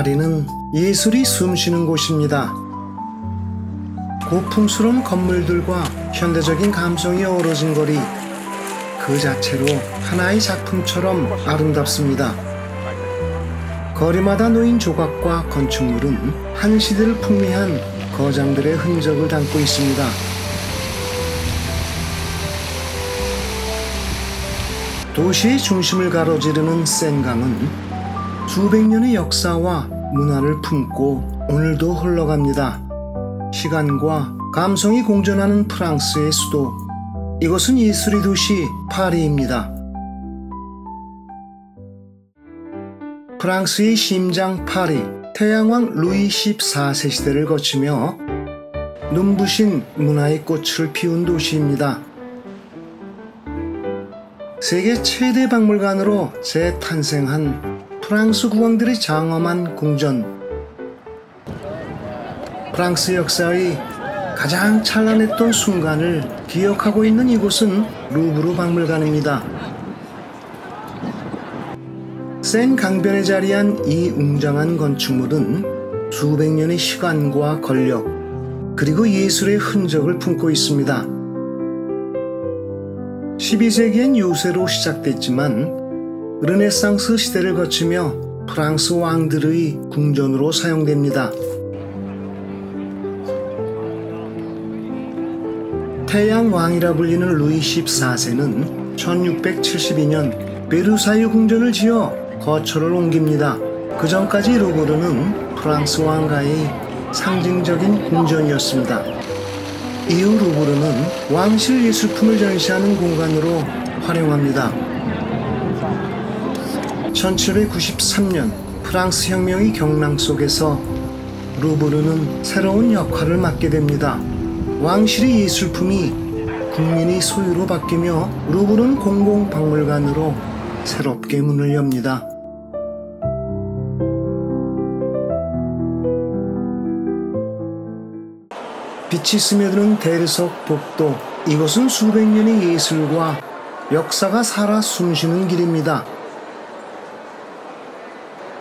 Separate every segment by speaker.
Speaker 1: 파리는 예술이 숨쉬는 곳입니다. 고풍스러운 건물들과 현대적인 감성이 어우러진 거리, 그 자체로 하나의 작품처럼 아름답습니다. 거리마다 놓인 조각과 건축물은 한 시대를 풍미한 거장들의 흔적을 담고 있습니다. 도시의 중심을 가로지르는 센강은 수백 년의 역사와 문화를 품고 오늘도 흘러갑니다. 시간과 감성이 공존하는 프랑스의 수도, 이곳은 예술의 도시 파리입니다. 프랑스의 심장 파리, 태양왕 루이 14세 시대를 거치며 눈부신 문화의 꽃을 피운 도시입니다. 세계 최대 박물관으로 재탄생한 프랑스 국왕들의 장엄한 궁전, 프랑스 역사의 가장 찬란했던 순간을 기억하고 있는 이곳은 루브르 박물관입니다. 센 강변에 자리한 이 웅장한 건축물은 수백 년의 시간과 권력, 그리고 예술의 흔적을 품고 있습니다. 12세기엔 요새로 시작됐지만 르네상스 시대를 거치며 프랑스 왕들의 궁전으로 사용됩니다. 태양왕이라 불리는 루이 14세는 1672년 베르사유 궁전을 지어 거처를 옮깁니다. 그 전까지 루브르는 프랑스 왕가의 상징적인 궁전이었습니다. 이후 루브르는 왕실 예술품을 전시하는 공간으로 활용합니다. 1793년 프랑스 혁명의 경랑 속에서 루브르는 새로운 역할을 맡게 됩니다. 왕실의 예술품이 국민의 소유로 바뀌며 루브르는 공공박물관으로 새롭게 문을 엽니다. 빛이 스며드는 대리석 복도, 이곳은 수백 년의 예술과 역사가 살아 숨쉬는 길입니다.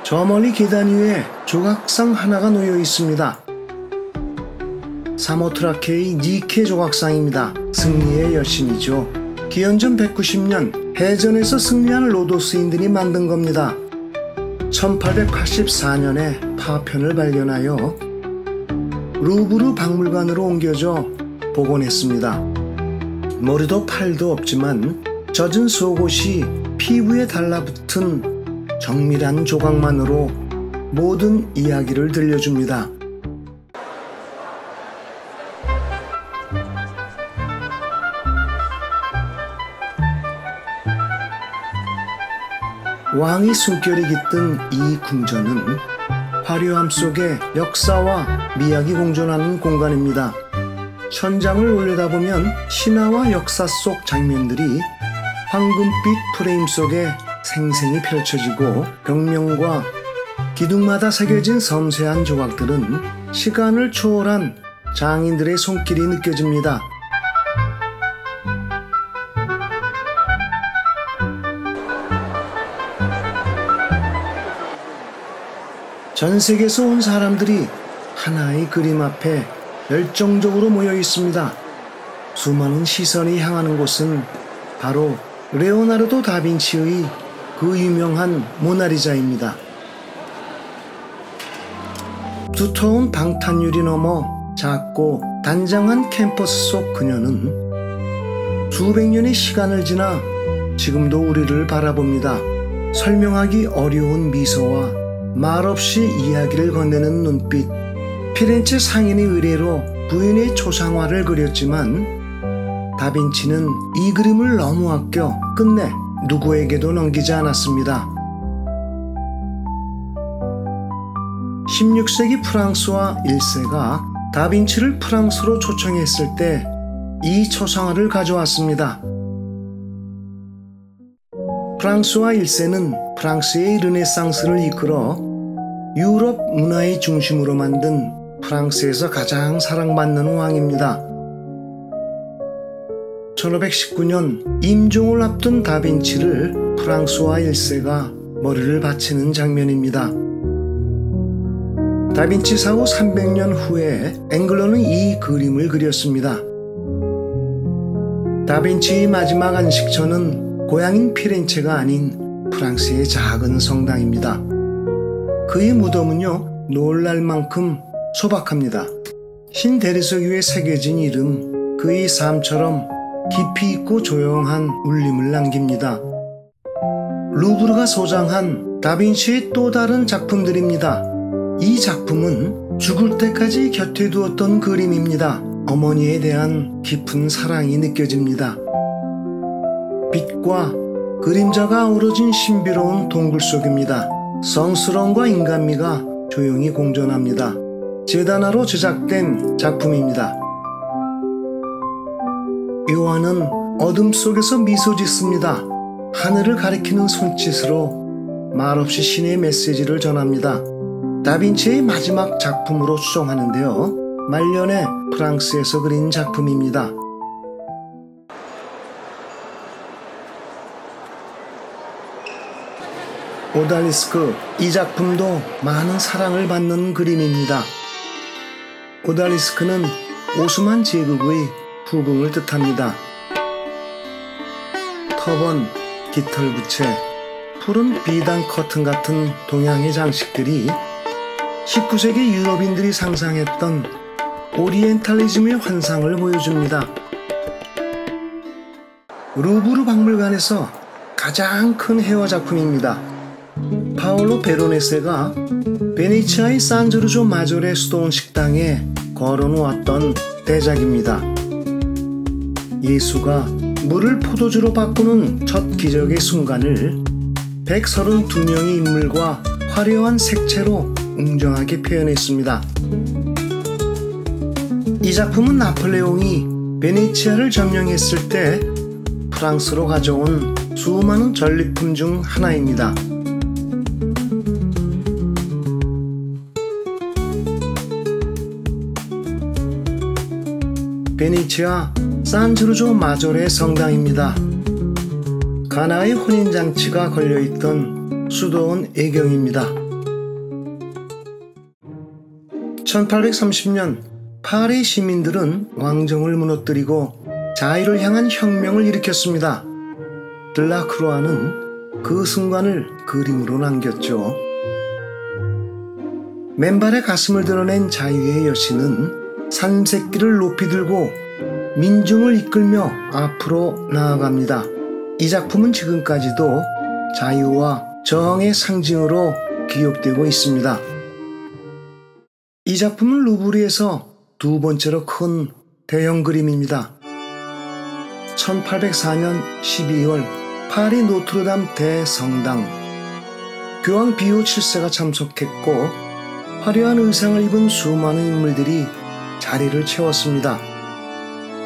Speaker 1: 저 멀리 계단 위에 조각상 하나가 놓여 있습니다. 사모트라케의 니케 조각상입니다. 승리의 여신이죠. 기원전 190년 해전에서 승리한 로도스인들이 만든 겁니다. 1884년에 파편을 발견하여 루브르 박물관으로 옮겨져 복원했습니다. 머리도 팔도 없지만 젖은 속옷이 피부에 달라붙은 정밀한 조각만으로 모든 이야기를 들려줍니다. 왕의 숨결이 깃든 이 궁전은 화려함 속에 역사와 미학이 공존하는 공간입니다. 천장을 올려다보면 신화와 역사 속 장면들이 황금빛 프레임 속에 생생히 펼쳐지고, 벽면과 기둥마다 새겨진 섬세한 조각들은 시간을 초월한 장인들의 손길이 느껴집니다. 전 세계에서 온 사람들이 하나의 그림 앞에 열정적으로 모여 있습니다. 수많은 시선이 향하는 곳은 바로 레오나르도 다빈치의 그 유명한 모나리자입니다. 두터운 방탄유리 너머 작고 단장한 캠퍼스 속 그녀는 수백 년의 시간을 지나 지금도 우리를 바라봅니다. 설명하기 어려운 미소와 말없이 이야기를 건네는 눈빛, 피렌체 상인의 의뢰로 부인의 초상화를 그렸지만 다빈치는 이 그림을 너무 아껴 끝내 누구에게도 넘기지 않았습니다. 16세기 프랑스와 1세가 다빈치를 프랑스로 초청했을 때 이 초상화를 가져왔습니다. 프랑스와 1세는 프랑스의 르네상스를 이끌어 유럽 문화의 중심으로 만든 프랑스에서 가장 사랑받는 왕입니다. 1519년 임종을 앞둔 다빈치를 프랑스와 1세가 머리를 바치는 장면입니다. 다빈치 사후 300년 후에 앵글러는 이 그림을 그렸습니다. 다빈치의 마지막 안식처는 고향인 피렌체가 아닌 프랑스의 작은 성당입니다. 그의 무덤은요, 놀랄 만큼 소박합니다. 흰 대리석 위에 새겨진 이름, 그의 삶처럼 깊이 있고 조용한 울림을 남깁니다. 루브르가 소장한 다빈치의 또 다른 작품들입니다. 이 작품은 죽을 때까지 곁에 두었던 그림입니다. 어머니에 대한 깊은 사랑이 느껴집니다. 빛과 그림자가 어우러진 신비로운 동굴 속입니다. 성스러움과 인간미가 조용히 공존합니다. 제다나로 제작된 작품입니다. 요한은 어둠 속에서 미소 짓습니다. 하늘을 가리키는 손짓으로 말없이 신의 메시지를 전합니다. 다빈치의 마지막 작품으로 추정하는데요. 말년에 프랑스에서 그린 작품입니다. 오달리스크, 이 작품도 많은 사랑을 받는 그림입니다. 오달리스크는 오스만 제국의 후궁을 뜻합니다. 터번, 깃털부채, 푸른 비단 커튼 같은 동양의 장식들이 19세기 유럽인들이 상상했던 오리엔탈리즘의 환상을 보여줍니다. 루브르 박물관에서 가장 큰 회화 작품입니다. 파올로 베로네세가 베네치아의 산조르조 마조레 수도원 식당에 걸어놓았던 대작입니다. 예수가 물을 포도주로 바꾸는 첫 기적의 순간을 132명의 인물과 화려한 색채로 웅장하게 표현했습니다. 이 작품은 나폴레옹이 베네치아를 점령했을 때 프랑스로 가져온 수많은 전리품 중 하나입니다. 베네치아 산조르조 마조레 성당입니다. 가나의 혼인잔치가 걸려있던 수도원 애경입니다. 1830년 파리 시민들은 왕정을 무너뜨리고 자유를 향한 혁명을 일으켰습니다. 들라크루아는 그 순간을 그림으로 남겼죠. 맨발의 가슴을 드러낸 자유의 여신은 산새끼를 높이 들고 민중을 이끌며 앞으로 나아갑니다. 이 작품은 지금까지도 자유와 저항의 상징으로 기억되고 있습니다. 이 작품은 루브르에서 두 번째로 큰 대형 그림입니다. 1804년 12월 파리 노트르담 대성당, 교황 비오 7세가 참석했고 화려한 의상을 입은 수많은 인물들이 자리를 채웠습니다.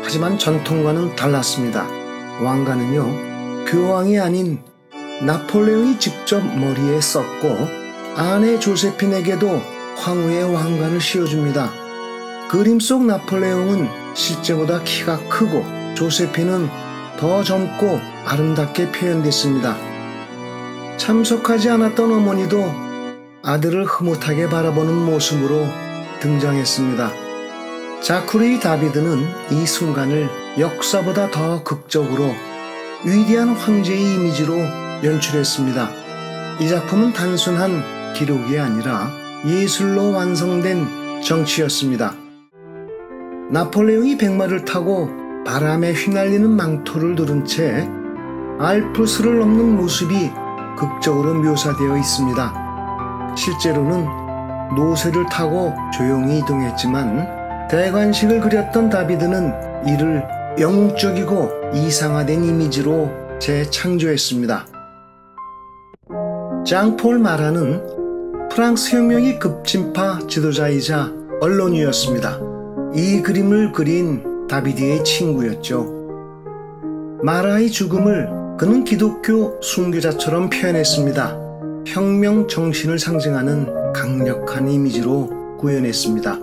Speaker 1: 하지만 전통과는 달랐습니다. 왕관은요, 교황이 아닌 나폴레옹이 직접 머리에 썼고 아내 조세핀에게도 황후의 왕관을 씌워줍니다. 그림 속 나폴레옹은 실제보다 키가 크고 조세핀은 더 젊고 아름답게 표현됐습니다. 참석하지 않았던 어머니도 아들을 흐뭇하게 바라보는 모습으로 등장했습니다. 자쿠르의 다비드는 이 순간을 역사보다 더 극적으로 위대한 황제의 이미지로 연출했습니다. 이 작품은 단순한 기록이 아니라 예술로 완성된 정치였습니다. 나폴레옹이 백마를 타고 바람에 휘날리는 망토를 두른 채 알프스를 넘는 모습이 극적으로 묘사되어 있습니다. 실제로는 노새를 타고 조용히 이동했지만 대관식을 그렸던 다비드는 이를 영웅적이고 이상화된 이미지로 재창조했습니다. 장폴 마라는 프랑스 혁명의 급진파 지도자이자 언론이었습니다. 이 그림을 그린 다비드의 친구였죠. 마라의 죽음을 그는 기독교 순교자처럼 표현했습니다. 혁명 정신을 상징하는 강력한 이미지로 구현했습니다.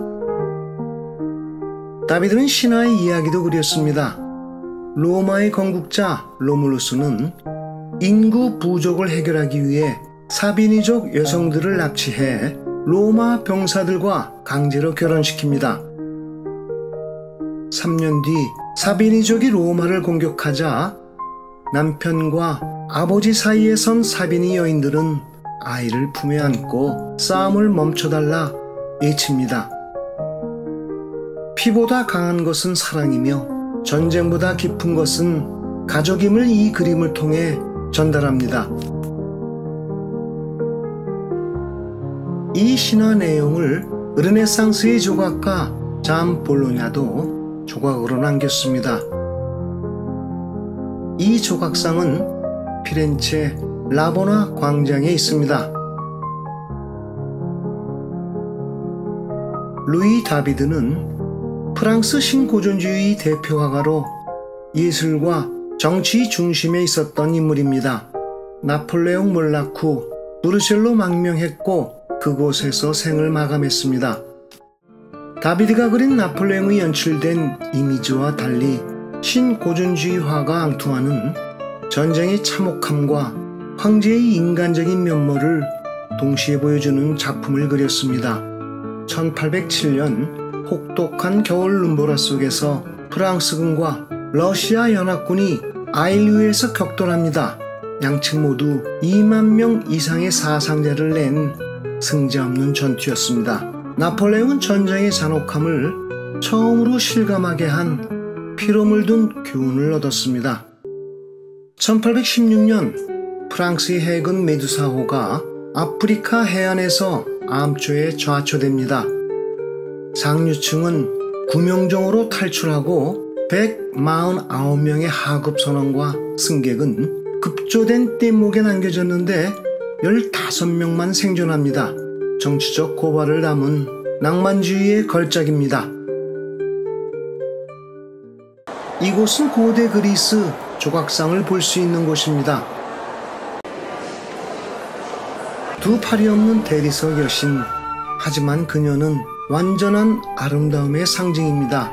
Speaker 1: 다비드는 신화의 이야기도 그렸습니다. 로마의 건국자 로물루스는 인구 부족을 해결하기 위해 사비니족 여성들을 납치해 로마 병사들과 강제로 결혼시킵니다. 3년 뒤 사비니족이 로마를 공격하자 남편과 아버지 사이에 선 사비니 여인들은 아이를 품에 안고 싸움을 멈춰달라 외칩니다. 피보다 강한 것은 사랑이며 전쟁보다 깊은 것은 가족임을 이 그림을 통해 전달합니다. 이 신화 내용을 르네상스의 조각가 잠 볼로냐도 조각으로 남겼습니다. 이 조각상은 피렌체 라보나 광장에 있습니다. 루이 다비드는 프랑스 신고전주의 대표 화가로 예술과 정치 중심에 있었던 인물입니다. 나폴레옹 몰락 후 브뤼셀로 망명했고 그곳에서 생을 마감했습니다. 다비드가 그린 나폴레옹이 연출된 이미지와 달리 신고전주의 화가 앙투아는 전쟁의 참혹함과 황제의 인간적인 면모를 동시에 보여주는 작품을 그렸습니다. 1807년 혹독한 겨울 눈보라 속에서 프랑스군과 러시아 연합군이 아일류에서 격돌합니다. 양측 모두 2만 명 이상의 사상자를 낸 승자 없는 전투였습니다. 나폴레옹은 전쟁의 잔혹함을 처음으로 실감하게 한 피로 물든 교훈을 얻었습니다. 1816년 프랑스의 해군 메두사호가 아프리카 해안에서 암초에 좌초됩니다. 상류층은 구명정으로 탈출하고 149명의 하급 선원과 승객은 급조된 뗏목에 남겨졌는데 15명만 생존합니다. 정치적 고발을 담은 낭만주의의 걸작입니다. 이곳은 고대 그리스 조각상을 볼 수 있는 곳입니다. 두 팔이 없는 대리석 여신, 하지만 그녀는 완전한 아름다움의 상징입니다.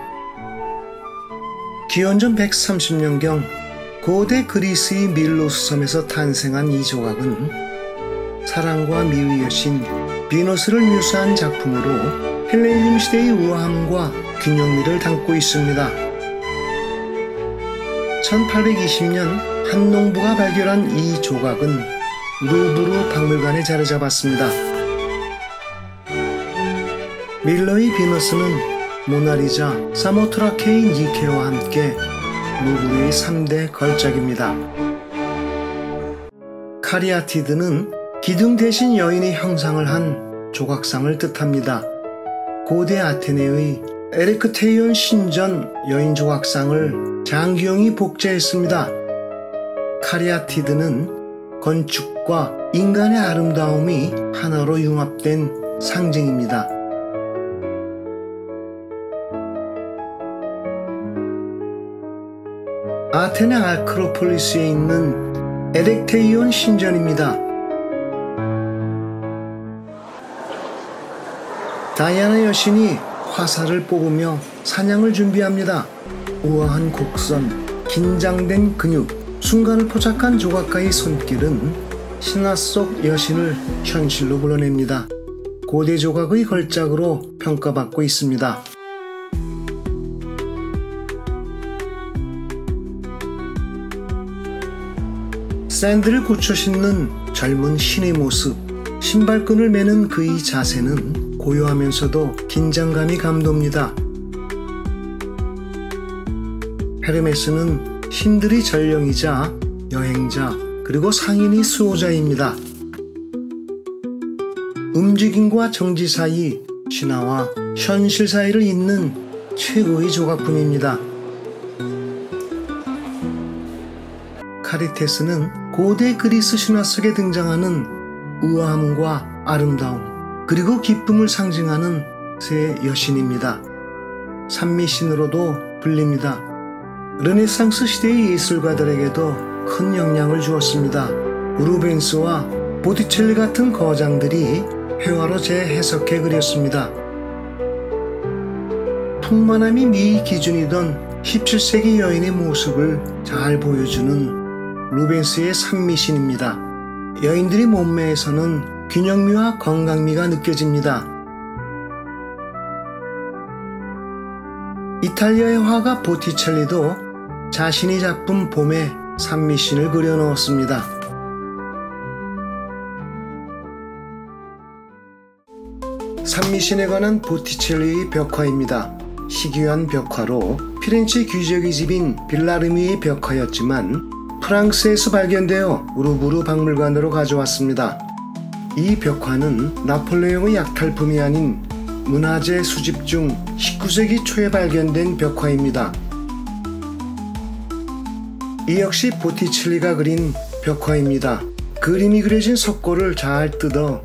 Speaker 1: 기원전 130년경 고대 그리스의 밀로스 섬에서 탄생한 이 조각은 사랑과 미의 여신 비너스를 묘사한 작품으로 헬레니즘 시대의 우아함과 균형미를 담고 있습니다. 1820년 한 농부가 발견한 이 조각은 루브르 박물관에 자리 잡았습니다. 밀러의 비너스는 모나리자, 사모트라케의 니케와 함께 루브르의 3대 걸작입니다. 카리아티드는 기둥 대신 여인의 형상을 한 조각상을 뜻합니다. 고대 아테네의 에레크테이온 신전 여인 조각상을 장기용이 복제했습니다. 카리아티드는 건축과 인간의 아름다움이 하나로 융합된 상징입니다. 아테네 아크로폴리스에 있는 에렉테이온 신전입니다. 다이아나 여신이 화살을 뽑으며 사냥을 준비합니다. 우아한 곡선, 긴장된 근육, 순간을 포착한 조각가의 손길은 신화 속 여신을 현실로 불러냅니다. 고대 조각의 걸작으로 평가받고 있습니다. 샌들을 고쳐 신는 젊은 신의 모습, 신발끈을 매는 그의 자세는 고요하면서도 긴장감이 감돕니다. 헤르메스는 신들의 전령이자 여행자 그리고 상인의 수호자입니다. 움직임과 정지 사이, 신화와 현실 사이를 잇는 최고의 조각품입니다. 카리테스는 고대 그리스 신화 속에 등장하는 우아함과 아름다움 그리고 기쁨을 상징하는 새 여신입니다. 산미신으로도 불립니다. 르네상스 시대의 예술가들에게도 큰 영향을 주었습니다. 루벤스와 보티첼리 같은 거장들이 회화로 재해석해 그렸습니다. 풍만함이 미의 기준이던 17세기 여인의 모습을 잘 보여주는 루벤스의 산미신입니다. 여인들의 몸매에서는 균형미와 건강미가 느껴집니다. 이탈리아의 화가 보티첼리도 자신의 작품 봄에 산미신을 그려넣었습니다. 산미신에 관한 보티첼리의 벽화입니다. 희귀한 벽화로 피렌체 귀족의 집인 빌라르미의 벽화였지만 프랑스에서 발견되어 루브르 박물관으로 가져왔습니다. 이 벽화는 나폴레옹의 약탈품이 아닌 문화재 수집 중 19세기 초에 발견된 벽화입니다. 이 역시 보티첼리가 그린 벽화입니다. 그림이 그려진 석고를 잘 뜯어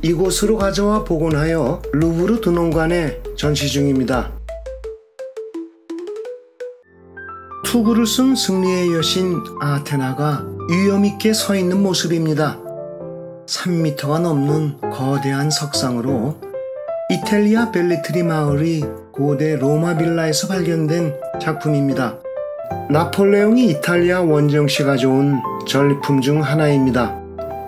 Speaker 1: 이곳으로 가져와 복원하여 루브르 도농관에 전시 중입니다. 투구를 쓴 승리의 여신 아테나가 위엄있게 서 있는 모습입니다. 3m가 넘는 거대한 석상으로 이탈리아 벨리트리 마을의 고대 로마 빌라에서 발견된 작품입니다. 나폴레옹이 이탈리아 원정시 가져온 전리품 중 하나입니다.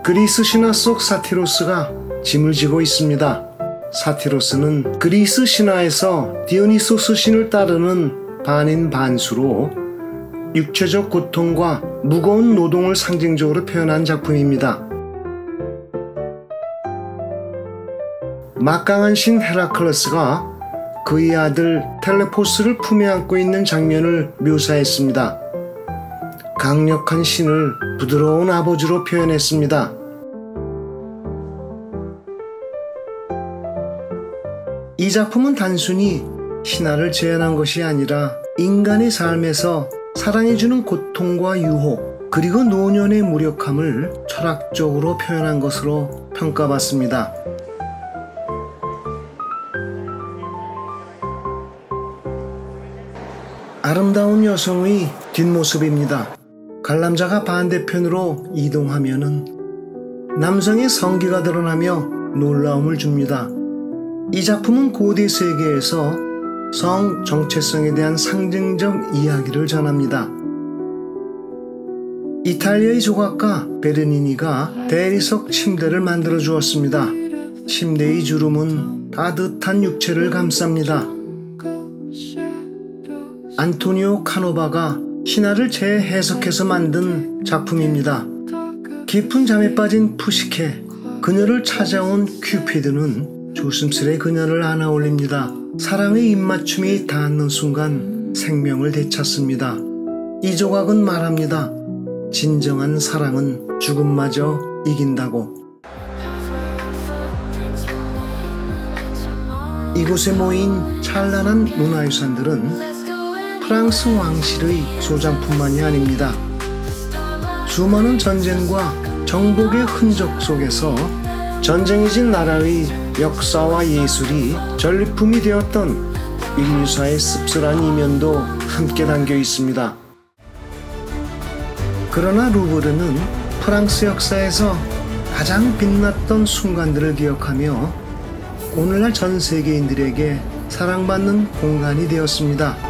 Speaker 1: 그리스 신화 속 사티로스가 짐을 지고 있습니다. 사티로스는 그리스 신화에서 디오니소스 신을 따르는 반인 반수로 육체적 고통과 무거운 노동을 상징적으로 표현한 작품입니다. 막강한 신 헤라클레스가 그의 아들 텔레포스를 품에 안고 있는 장면을 묘사했습니다. 강력한 신을 부드러운 아버지로 표현했습니다. 이 작품은 단순히 신화를 재현한 것이 아니라 인간의 삶에서 사랑해주는 고통과 유혹, 그리고 노년의 무력함을 철학적으로 표현한 것으로 평가받습니다. 아름다운 여성의 뒷모습입니다. 관람자가 반대편으로 이동하면은 남성의 성기가 드러나며 놀라움을 줍니다. 이 작품은 고대 세계에서 성 정체성에 대한 상징적 이야기를 전합니다. 이탈리아의 조각가 베르니니가 대리석 침대를 만들어 주었습니다. 침대의 주름은 따뜻한 육체를 감쌉니다. 안토니오 카노바가 신화를 재해석해서 만든 작품입니다. 깊은 잠에 빠진 푸시케, 그녀를 찾아온 큐피드는 조심스레 그녀를 안아 올립니다. 사랑의 입맞춤이 닿는 순간 생명을 되찾습니다. 이 조각은 말합니다. 진정한 사랑은 죽음마저 이긴다고. 이곳에 모인 찬란한 문화유산들은 프랑스 왕실의 소장품만이 아닙니다. 수많은 전쟁과 정복의 흔적 속에서 전쟁이 진 나라의 역사와 예술이 전리품이 되었던 인류사의 씁쓸한 이면도 함께 담겨 있습니다. 그러나 루브르는 프랑스 역사에서 가장 빛났던 순간들을 기억하며 오늘날 전 세계인들에게 사랑받는 공간이 되었습니다.